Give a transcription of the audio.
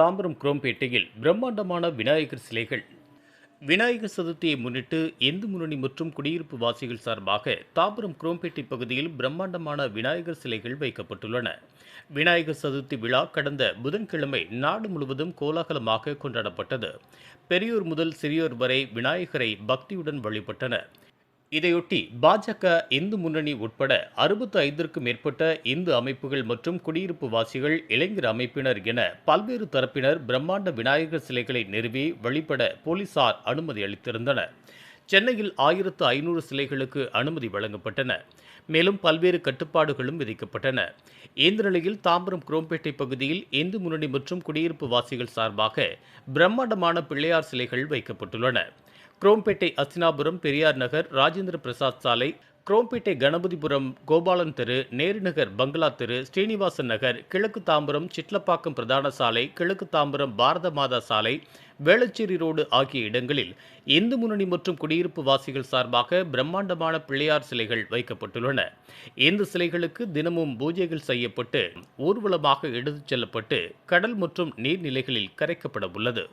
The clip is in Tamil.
தாம்பரம் குரோம்பேட்டையில் பிரம்மாண்டமான விநாயகர் சிலைகள். விநாயகர் சதுர்த்தியை முன்னிட்டு இந்து முன்னணி மற்றும் குடியிருப்பு வாசிகள் சார்பாக தாம்பரம் குரோம்பேட்டை பகுதியில் பிரம்மாண்டமான விநாயகர் சிலைகள் வைக்கப்பட்டுள்ளன. விநாயகர் சதுர்த்தி விழா கடந்த புதன்கிழமை நாடு முழுவதும் கோலாகலமாக கொண்டாடப்பட்டது. பெரியோர் முதல் சிறியோர் வரை விநாயகரை பக்தியுடன் வழிபட்டனர். இதையொட்டி பாஜக, இந்து முன்னணி உட்பட 65ற்கும் மேற்பட்ட இந்து அமைப்புகள் மற்றும் குடியிருப்பு வாசிகள், இளைஞர் அமைப்பினர் என பல்வேறு தரப்பினர் பிரம்மாண்ட விநாயகர் சிலைகளை நிறுவி வழிபட போலீசார் அனுமதி அளித்திருந்தனர். சென்னையில் 1500 சிலைகளுக்கு அனுமதி வழங்கப்பட்டன. மேலும் பல்வேறு கட்டுப்பாடுகளும் விதிக்கப்பட்டன. இந்த நிலையில் தாம்பரம் குரோம்பேட்டை பகுதியில் இந்து முன்னணி மற்றும் குடியிருப்பு வாசிகள் சார்பாக பிரம்மாண்டமான பிள்ளையார் சிலைகள் வைக்கப்பட்டுள்ளன. குரோம்பேட்டை அஸ்தினாபுரம், பெரியார் நகர், ராஜேந்திர பிரசாத் சாலை, குரோம்பேட்டை கணபதிபுரம், கோபாலன் தெரு, நேருநகர் பங்களா தெரு, ஸ்ரீனிவாசன் நகர், கிழக்கு தாம்பரம் சிட்லப்பாக்கம் பிரதான சாலை, கிழக்கு தாம்பரம் பாரத மாதா சாலை, வேளச்சேரி ரோடு ஆகிய இடங்களில் இந்து முன்னணி மற்றும் குடியிருப்பு வாசிகள் சார்பாக பிரம்மாண்டமான பிள்ளையார் சிலைகள் வைக்கப்பட்டுள்ளன. இந்த சிலைகளுக்கு தினமும் பூஜைகள் செய்யப்பட்டு ஊர்வலமாக எடுத்துச் செல்லப்பட்டு கடல் மற்றும் நீர்நிலைகளில் கரைக்கப்பட உள்ளது.